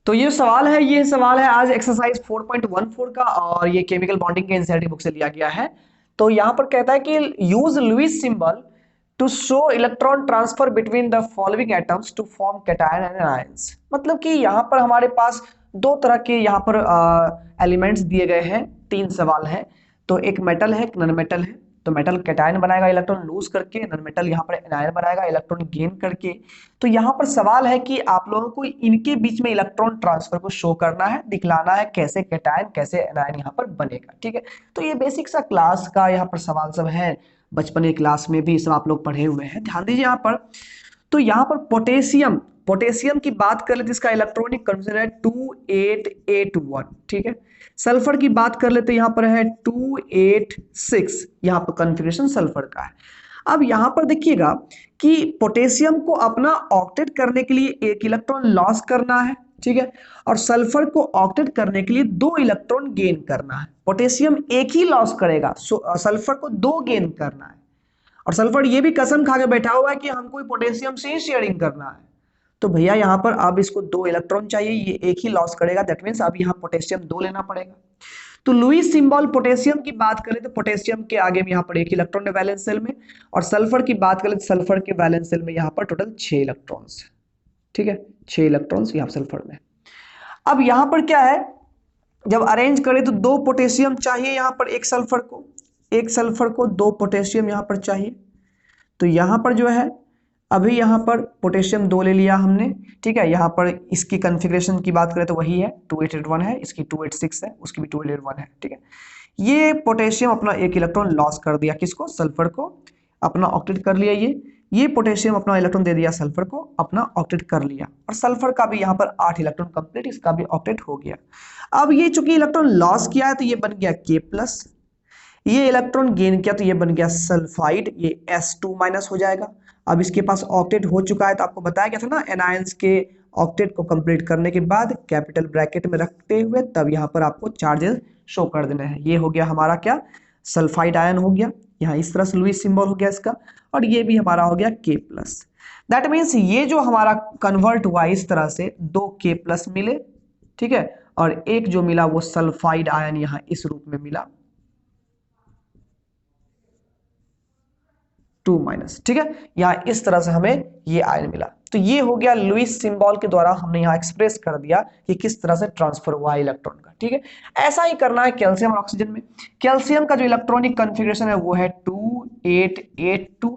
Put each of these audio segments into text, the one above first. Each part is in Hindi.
तो ये सवाल है आज एक्सरसाइज 4.14 का, और ये केमिकल बॉन्डिंग के एनसीईआरटी बुक से लिया गया है। तो यहां पर कहता है कि use Lewis symbol to show electron transfer between the following atoms to form cation and ions. मतलब कि यहाँ पर हमारे पास दो तरह के यहाँ पर एलिमेंट्स दिए गए हैं, तीन सवाल है। तो एक मेटल है, एक नॉन मेटल है। तो मेटल कैटायन बनाएगा इलेक्ट्रॉन लूज करके, नॉन मेटल यहाँ पर एनायन बनाएगा इलेक्ट्रॉन गेन करके। तो यहाँ पर सवाल है कि आप लोगों को इनके बीच में इलेक्ट्रॉन ट्रांसफर को शो करना है, दिखलाना है कैसे कैटायन कैसे एनायन यहाँ पर बनेगा। ठीक है, तो ये बेसिक सा क्लास का यहाँ पर सवाल सब है, बचपन की क्लास में भी सब आप लोग पढ़े हुए हैं। ध्यान दीजिए यहाँ पर। तो यहाँ पर पोटेशियम पोटेशियम की बात कर ले जिसका इलेक्ट्रॉनिक कन्फिगरेशन है 2881। ठीक है, सल्फर की बात कर लेते यहाँ पर है 286, यहाँ पर कन्फिगरेशन सल्फर का है। अब यहाँ पर देखिएगा कि पोटेशियम को अपना ऑक्टेट करने के लिए एक इलेक्ट्रॉन लॉस करना है, ठीक है, और सल्फर को ऑक्टेट करने के लिए दो इलेक्ट्रॉन गेन करना है। पोटेशियम एक ही लॉस करेगा, सल्फर को दो गेन करना है। और सल्फर ये भी कसम खा के बैठा हुआ है कि हमको पोटेशियम से ही शेयरिंग करना है। तो भैया यहाँ पर अब इसको दो इलेक्ट्रॉन चाहिए, ये एक ही लॉस करेगा, दैट मीन्स अब यहाँ पोटेशियम दो लेना पड़ेगा। तो लुईस सिंबल पोटेशियम की बात करें तो पोटेशियम के आगे में यहाँ पर एक इलेक्ट्रॉन है वैलेंस सेल में, और सल्फर की बात करें तो सल्फर के वैलेंस सेल में यहाँ पर टोटल 6 इलेक्ट्रॉन्स। ठीक है, 6 इलेक्ट्रॉन्स यहाँ सल्फर में। अब यहाँ पर क्या है, जब अरेंज करें तो दो पोटेशियम चाहिए यहाँ पर, एक सल्फर को दो पोटेशियम यहाँ पर चाहिए। तो यहाँ पर जो है अभी यहाँ पर पोटेशियम दो ले लिया हमने। ठीक है, यहाँ पर इसकी कॉन्फ़िगरेशन की बात करें तो वही है 2881 है, इसकी 286 है, उसकी भी 2881 है। ठीक है, ये पोटेशियम अपना एक इलेक्ट्रॉन लॉस कर दिया, किसको, सल्फर को, अपना ऑक्टेट कर लिया। ये पोटेशियम अपना इलेक्ट्रॉन दे दिया सल्फर को, अपना ऑक्टेट कर लिया, और सल्फर का भी यहाँ पर 8 इलेक्ट्रॉन कंप्लीट, इसका भी ऑक्टेट हो गया। अब ये चूंकि इलेक्ट्रॉन लॉस किया है तो ये बन गया K+, ये इलेक्ट्रॉन गेन किया तो ये बन गया सल्फाइड, ये S2- हो जाएगा। अब इसके पास ऑक्टेट हो चुका है, तो आपको बताया गया था ना एनायंस के ऑक्टेट को कंप्लीट करने के बाद कैपिटल ब्रैकेट में रखते हुए तब यहाँ पर आपको चार्जेस शो कर देना है। ये हो गया हमारा क्या, सल्फाइड आयन हो गया, यहाँ इस तरह से लुईस सिंबल हो गया इसका, और ये भी हमारा हो गया K+। दैट मीन्स ये जो हमारा कन्वर्ट हुआ इस तरह से, दो K+ मिले, ठीक है, और एक जो मिला वो सल्फाइड आयन यहाँ इस रूप में मिला 2-। ठीक है, यहाँ इस तरह से हमें ये आयन मिला। तो ये हो गया लुईस सिंबल के द्वारा हमने यहाँ एक्सप्रेस कर दिया कि किस तरह से ट्रांसफर हुआ है इलेक्ट्रॉन का। ठीक है, ऐसा ही करना है कैल्शियम और ऑक्सीजन में। कैल्शियम का जो इलेक्ट्रॉनिक कॉन्फ़िगरेशन है वो है 2882,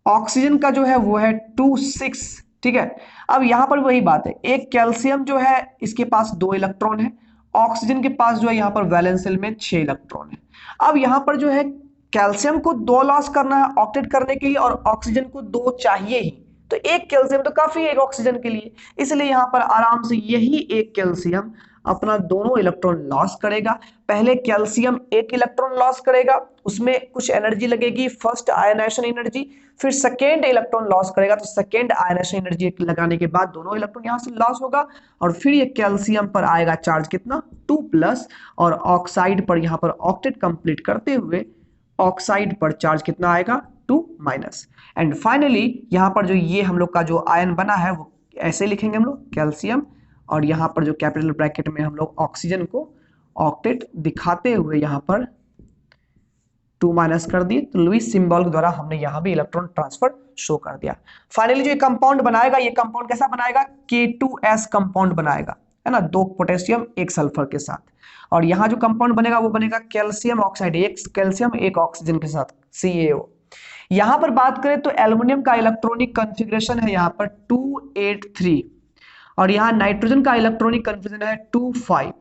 ऑक्सीजन का जो है वो है 26। ठीक है, अब यहां पर वही बात है, एक कैल्शियम जो है इसके पास दो इलेक्ट्रॉन है, ऑक्सीजन के पास जो है यहाँ पर वैलेंस शेल में 6 इलेक्ट्रॉन है। अब यहाँ पर जो है कैल्शियम को दो लॉस करना है ऑक्टेट करने के लिए, और ऑक्सीजन को दो चाहिए ही, तो एक कैल्शियम तो काफी है एक ऑक्सीजन के लिए, इसलिए यहाँ पर आराम से यही एक कैल्शियम अपना दोनों इलेक्ट्रॉन लॉस करेगा। पहले कैल्शियम एक इलेक्ट्रॉन लॉस करेगा, उसमें कुछ एनर्जी लगेगी, फर्स्ट आयनाइजेशन एनर्जी, फिर सेकेंड इलेक्ट्रॉन लॉस करेगा, तो सेकेंड आयनाइजेशन एनर्जी लगाने के बाद दोनों इलेक्ट्रॉन यहां से लॉस होगा, और फिर ये कैल्शियम पर आएगा चार्ज कितना, 2+, और ऑक्साइड पर यहाँ पर ऑक्टेट कंप्लीट करते हुए ऑक्साइड पर चार्ज कितना आएगा, 2-। एंड फाइनली यहाँ पर जो ये हम लोग का जो आयन बना है वो ऐसे लिखेंगे हम लोग, कैल्शियम, और यहाँ पर जो कैपिटल ब्रैकेट में हम लोग ऑक्सीजन को ऑक्टेट दिखाते हुए यहाँ पर 2- कर दिए। तो लुईस सिंबल के द्वारा हमने यहाँ भी इलेक्ट्रॉन ट्रांसफर शो कर दिया। फाइनली जो ये कंपाउंड बनाएगा, ये कंपाउंड कैसा बनाएगा, K2S कंपाउंड बनाएगा, है ना, दो पोटेशियम एक सल्फर के साथ, और यहाँ जो कंपाउंड बनेगा वो बनेगा कैल्शियम ऑक्साइड, एक कैल्शियम एक ऑक्सीजन के साथ, CaO। यहाँ पर बात करें तो एल्युमिनियम का इलेक्ट्रॉनिक कॉन्फ़िगरेशन है यहाँ पर 283, और यहाँ नाइट्रोजन का इलेक्ट्रॉनिक कॉन्फ़िगरेशन है 25।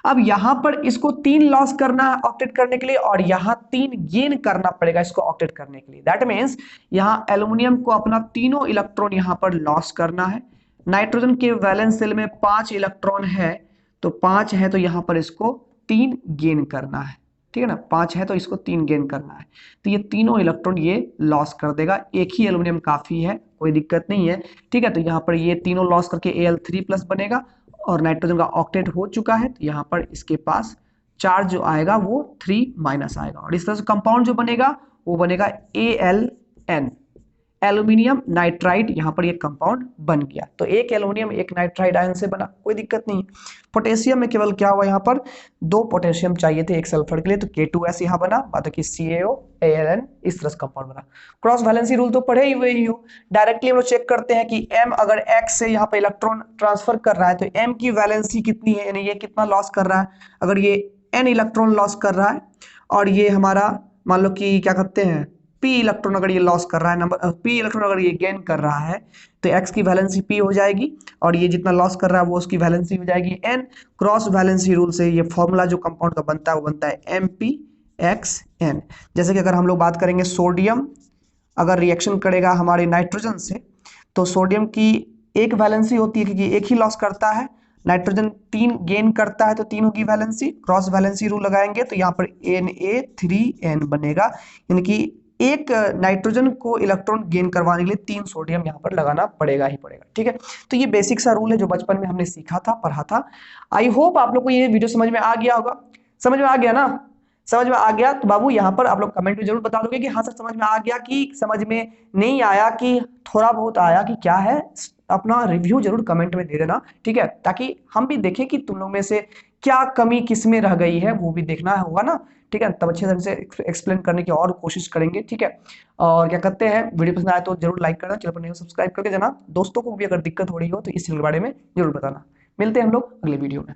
अब यहाँ पर इसको 3 लॉस करना है ऑक्टेट करने के लिए, और यहाँ 3 गेन करना पड़ेगा इसको ऑक्टेट करने के लिए। दैट मीन्स यहाँ एल्युमिनियम को अपना तीनों इलेक्ट्रॉन यहाँ पर लॉस करना है। नाइट्रोजन के वैलेंस शेल में 5 इलेक्ट्रॉन है, तो 5 है तो यहाँ पर इसको 3 गेन करना है। ठीक है ना, 5 है तो इसको 3 गेन करना है, तो ये तीनों इलेक्ट्रॉन ये लॉस कर देगा, एक ही एल्युमिनियम काफी है, कोई दिक्कत नहीं है। ठीक है, तो यहाँ पर ये तीनों लॉस करके Al3+ बनेगा, और नाइट्रोजन का ऑक्टेट हो चुका है, तो यहाँ पर इसके पास चार्ज जो आएगा वो 3- आएगा, और इस तरह से कंपाउंड जो बनेगा वो बनेगा AlN, एल्यूमिनियम नाइट्राइड यहाँ पर ये कंपाउंड बन गया। तो एक एल्यूमिनियम एक नाइट्राइड आयन से बना, कोई दिक्कत नहीं। पोटेशियम में केवल क्या हुआ, यहाँ पर 2 पोटेशियम चाहिए थे एक सल्फर के लिए, तो K2S यहाँ बना, बाकी CaO Al इस तरह से कंपाउंड बना। क्रॉस वैलेंसी रूल तो पढ़े ही हुए ही हो। डायरेक्टली हम लोग चेक करते हैं कि M अगर X से यहाँ पे इलेक्ट्रॉन ट्रांसफर कर रहा है तो M की वैलेंसी कितनी है, यानी ये कितना लॉस कर रहा है। अगर ये N इलेक्ट्रॉन लॉस कर रहा है और ये हमारा मान लो कि क्या कहते हैं P इलेक्ट्रॉन अगर ये लॉस कर रहा है, नंबर P इलेक्ट्रॉन अगर ये गेन कर रहा है तो X की वैलेंसी P हो जाएगी और ये जितना लॉस कर रहा है वो उसकी वैलेंसी हो जाएगी N। क्रॉस वैलेंसी रूल से ये फॉर्मूला जो कंपाउंड का बनता है वो बनता है MpXN। जैसे कि अगर हम लोग बात करेंगे सोडियम अगर रिएक्शन करेगा हमारे नाइट्रोजन से, तो सोडियम की एक वैलेंसी होती है क्योंकि एक ही लॉस करता है, नाइट्रोजन 3 गेन करता है तो तीनों की वैलेंसी। क्रॉस वैलेंसी रूल लगाएंगे तो यहाँ पर Na3N बनेगा, यानी कि एक नाइट्रोजन को इलेक्ट्रॉन गेन करवाने के लिए 3 सोडियम यहाँ पर लगाना पड़ेगा ही पड़ेगा। ठीक है, तो ये बेसिक सा रूल है जो बचपन में हमने सीखा था, पढ़ा था। आई होप आप लोग को ये वीडियो समझ में आ गया होगा। समझ में आ गया ना? समझ में आ गया तो बाबू यहाँ पर आप लोग कमेंट में जरूर बता दोगे कि हाँ सर समझ में आ गया, कि समझ में नहीं आया, कि थोड़ा बहुत आया, कि क्या है। अपना रिव्यू जरूर कमेंट में दे देना, ठीक है, ताकि हम भी देखें कि तुम लोग में से क्या कमी किस में रह गई है, वो भी देखना होगा ना। ठीक है, तब अच्छे तरह से एक्सप्लेन करने की और कोशिश करेंगे। ठीक है, और क्या कहते हैं, वीडियो पसंद आए तो जरूर लाइक करना, चैनल पर नहीं सब्सक्राइब करके जाना। दोस्तों को भी अगर दिक्कत हो रही हो तो इस चैनल के बारे में जरूर बताना। मिलते हैं हम लोग अगले वीडियो में।